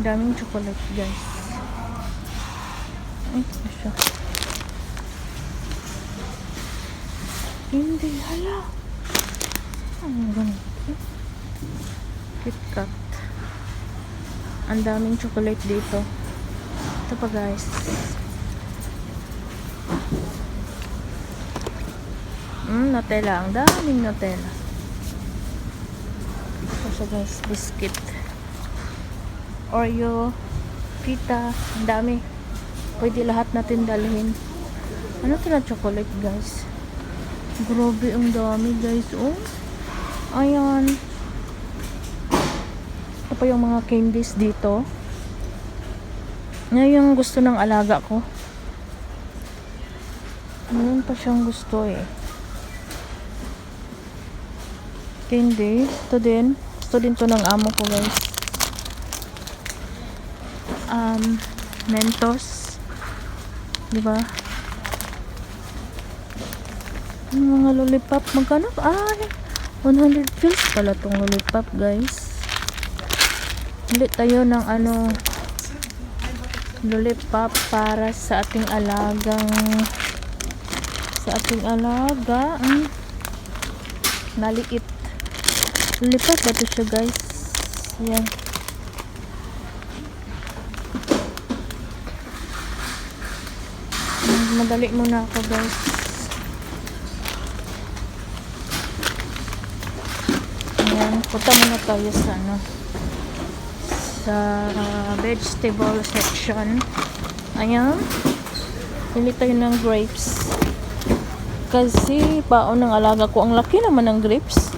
daming chocolate, guys. Ay, ito siya. Hindi, hala. Ano ganito? KitKat. Ang daming chocolate dito. Ito pa, guys. Nutella. Ang daming Nutella. Ito siya, guys. Biscuit. Oreo. Pita. Ang dami. Pwede lahat natin dalhin. Ano ito na chocolate, guys? Grabe, ang dami, guys. Oh. Ayan. Ito pa yung mga candies dito. Yan yung gusto ng alaga ko. Meron pa siyang gusto eh. Candy. Ito din. Gusto din to ng amo ko, guys. Mentos. Diba? Yung mga lollipop. Magkano? Ay! 100 pills pala tong lollipop, guys. Bili tayo ng lollipop para sa ating alaga. Maliit. Lollipop ba ito siya, guys? Ayan. Madali muna ako, guys. Ayan, punta muna tayo sa vegetable section. Ayan. Pili tayo ng grapes. Kasi baon ng alaga ko. Ang laki naman ng grapes.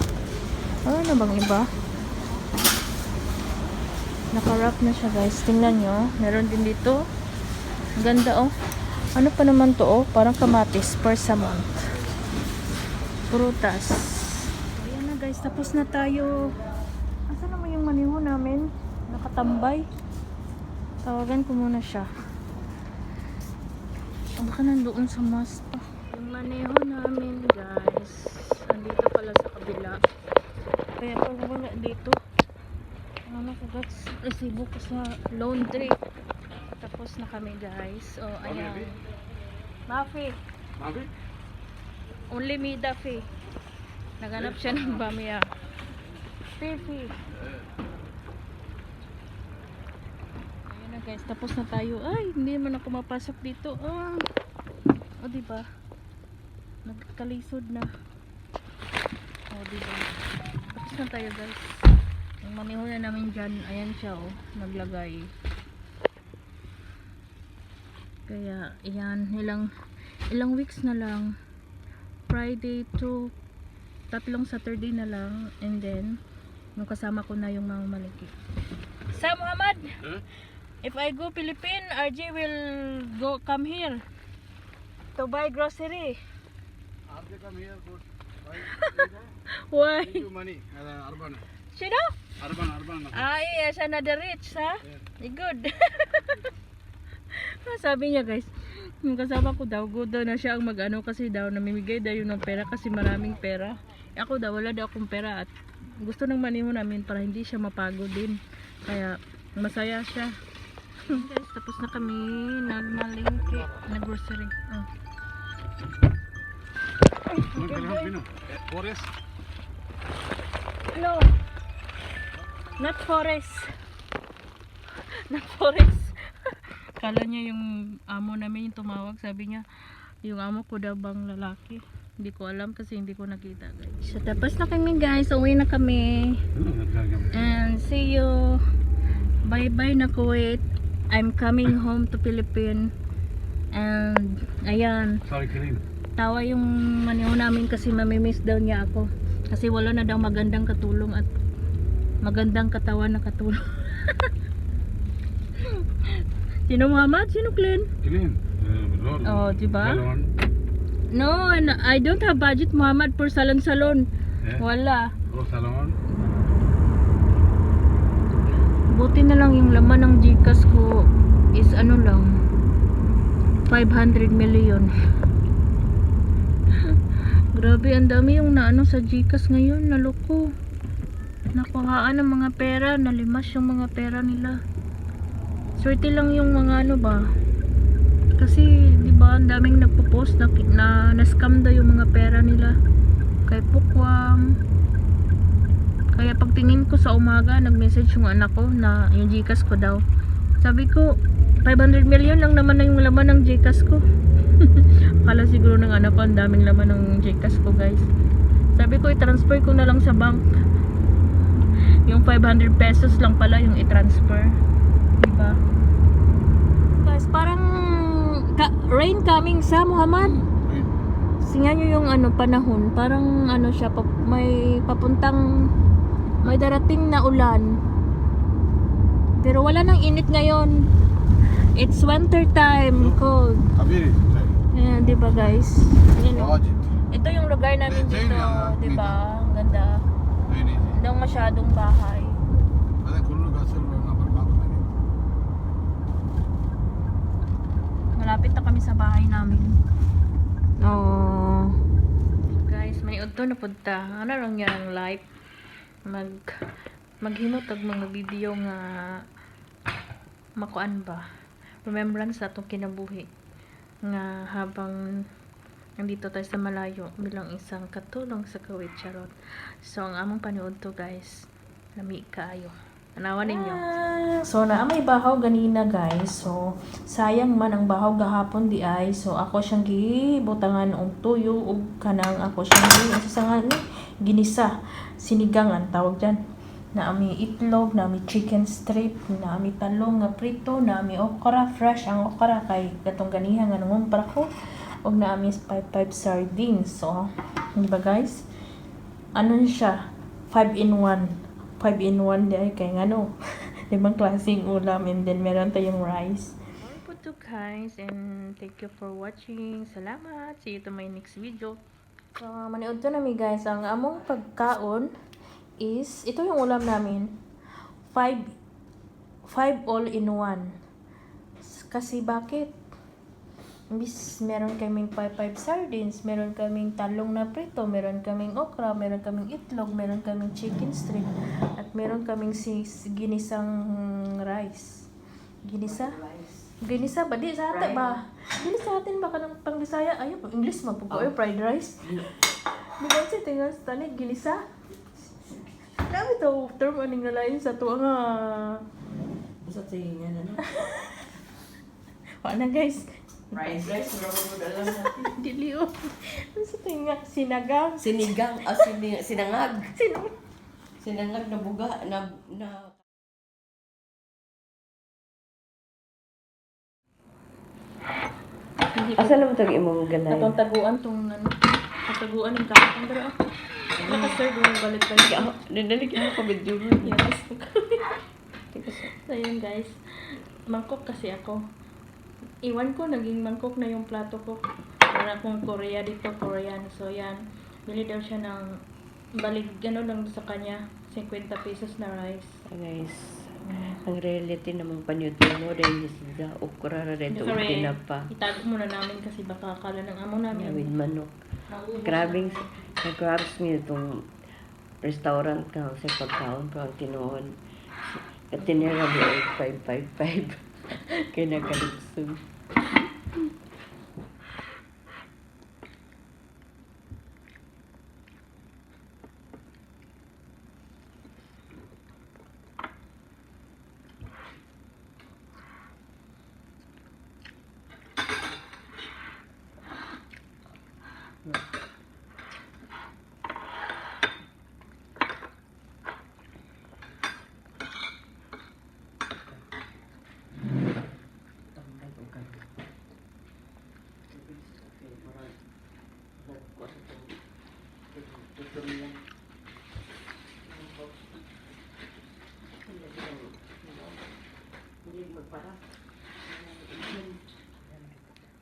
Ano na bang iba? Naka-wrap na siya, guys. Tingnan nyo. Meron din dito. Ang ganda, oh. Ano pa naman to, oh? Parang kamatis. Persimmon. Prutas. Ayan na, guys. Tapos na tayo. Asan naman yung maniho namin? Nakatambay. Tawagan ko muna siya. Baka nandoon sa mas pa. Yung maniho namin, guys. Andito pala sa kabila. Kaya pala wala dito. Ano ko, guys? Resibo ko sa laundry. Tapos na kami, guys. Oh, ayan. Mafi. Mafi? Only me, Daffy. Naganap siya ng bamiya. Fifi. Ayan na, guys. Tapos na tayo. Ay, hindi naman ako mapasok dito. O, diba? Nagkalisod na. O, diba? Tapos na tayo, guys. Yung maniho na namin dyan. Ayan siya, oh. Naglagay. Kaya, ayan, ilang weeks na lang. Friday to 3 Saturday na lang. And then, yung kasama ko na yung mga malaki. Sa Muhammad, if I go Philippines, RJ will come here to buy grocery. RJ come here for buy. Why? Give you money. Urban. Sino? Urban. Ay, siya na the rich, ha? Yeah. Good. Sabi niya, guys, yung kasama ko daw, good daw na siya ang mag-ano kasi daw namimigay daw yung ng pera kasi maraming pera. Ako daw, wala daw akong pera at gusto ng maniho namin para hindi siya mapagod din. Kaya masaya siya. Guys, tapos na kami nagmalingki na grocery. Forest? No. Not forest. Not forest. Kala niya yung amo namin yung tumawag. Sabi niya, yung amo ko daw bang lalaki. Hindi ko alam kasi hindi ko nakita, guys. So, tapos na kami, guys. Uwi na kami. And see you. Bye-bye na Kuwait. I'm coming home to Philippines. And, ayan. Sorry, Kirin. Tawa yung maniho namin kasi mamimiss daw niya ako. Kasi wala na daw magandang katulong at magandang katawan na katulong. Sino Muhammad? Sino Glenn? Kirin. Oh, diba? No, and I don't have budget, Muhammad, for salon. Yeah. Wala. Oh, salon. Buti na lang yung laman ng Gcash ko is ano lang 500 million. Grabe, ang dami yung naano sa Gcash ngayon. Naloko. Nakuhaan ng mga pera. Nalimas yung mga pera nila. Swerte lang yung mga ano ba. Kasi, di ba, ang daming nagpo-post na scam daw yung mga pera nila. Kay Pukwang. Kaya pagtingin ko sa umaga, nag-message yung anak ko na yung Gcash ko daw. Sabi ko, 500 million lang naman na yung laman ng Gcash ko. Akala siguro ng anak ko, ang daming laman ng Gcash ko, guys. Sabi ko, i-transfer ko na lang sa bank. Yung 500 pesos lang pala yung i-transfer. Diba? Guys, parang rain coming sa Muhammad. Tingnan nyo yung ano, panahon. Parang ano siya, may papuntang, may darating na ulan. Pero wala nang init ngayon. It's winter time, cold. Kabiri. Ayan, diba guys? Ayan, oh. Wajib. Ito yung lugar namin dito, diba? Ang ganda. Hindi masyadong bahay. Ada kullu gasal na barkado na. Malapit na kami sa bahay namin. Oh. Guys, may udto na punta. Ano lang yan live? Maghimot og mga video nga makuan ba? Remembrance sa atong kinabuhi. Nga habang nandito tayo sa malayo bilang isang katulong sa kawit charot. So, ang among panood to guys, lami kaayo. Tanawan ninyo. So, may bahaw ganina guys. So, sayang man ang bahaw gahapon di ay. So, ako siyang gibutangan og tuyo ug kanang ako siyang ginisa. Sinigang ang tawag dyan. Naami itlog, naami chicken strip, naami talong nga prito, naami okra, fresh ang okra kay katong ganiha nga nangumpra ko. Og naami 5 sardines. So, di ba guys? Ano siya? 5 in 1. 5 in 1 di ay kay ngano. Limang klaseng ulam and then meron tayong rice. More po to guys and thank you for watching. Salamat. See you to my next video. So, maniud to nami guys. Ang among pagkaon is ito yung ulam namin. 5 all in 1. Kasi bakit? Imbis meron kaming 5 sardines, meron kaming talong na prito, meron kaming okra, meron kaming itlog, meron kaming chicken strip, at meron kaming ginisang rice. Ginisa? Ginisa ba? Di sa atin ba? Ginisa sa atin ba ka ng pang-Bisaya? Ayaw, English magpupo yung fried rice. Di ba siya tingnan sa tanig, ginisa? Dami to, term aning nalain sa tuwa nga. Basta tingin ano? Wala guys. Fried rice, marami mo dalam natin. Diliw. Ano sa tinga? Sinagang. Sinigang, sinangag. Sinangag na buga, na asa naman itong imong ganay? Atong taguan tong ano. Taguan ng kakang dara. Naka-serve yung balik-balik. Nanalig ako ka video mo. Yes. So yun guys. Mangkok kasi ako. Iwan ko, naging mangkok na yung plato ko. Para akong Korea dito, Korean. So yan. Bili daw siya ng balik, gano'n lang sa kanya. 50 pesos na rice. Guys, ang reality namang panyuto mo dahil sila okra na rin ito pinapa. Itago muna namin kasi baka akala ng amo namin. With manok. Nauubos Grabing, na. nag-grabs mo itong restaurant ka sa pagkaon ko ang tinuon. Katinira mo ay 555. Kaya nakalugsog.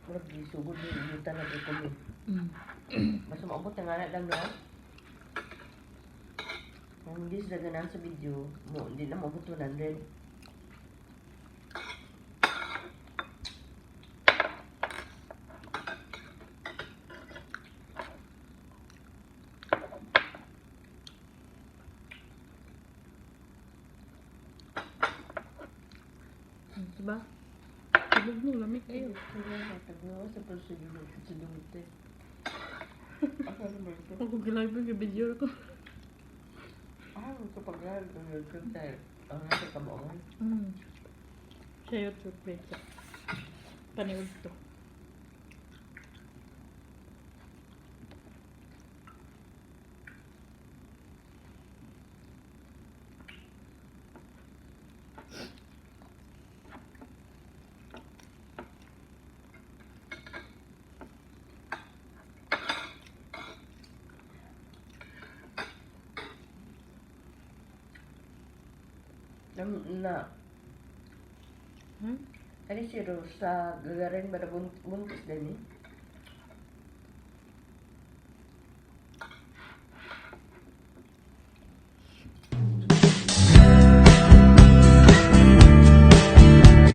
Murag gisugod ni talaga kami. Mas maabot ang anak lang no. Kung hindi sila ganaan sa video, hindi na maabot 100. Diba? Tulog mo, lamig kayo. Kaya tagnawa sa prosedur sa dumite. Ako naman ito. Ako gilive yung video ko. Kapag kung YouTube tayo, ang nasa kabangan. Sa YouTube video. Panood to. Na, Hmm? ano si Rosa, gagarin ba na buntis din eh?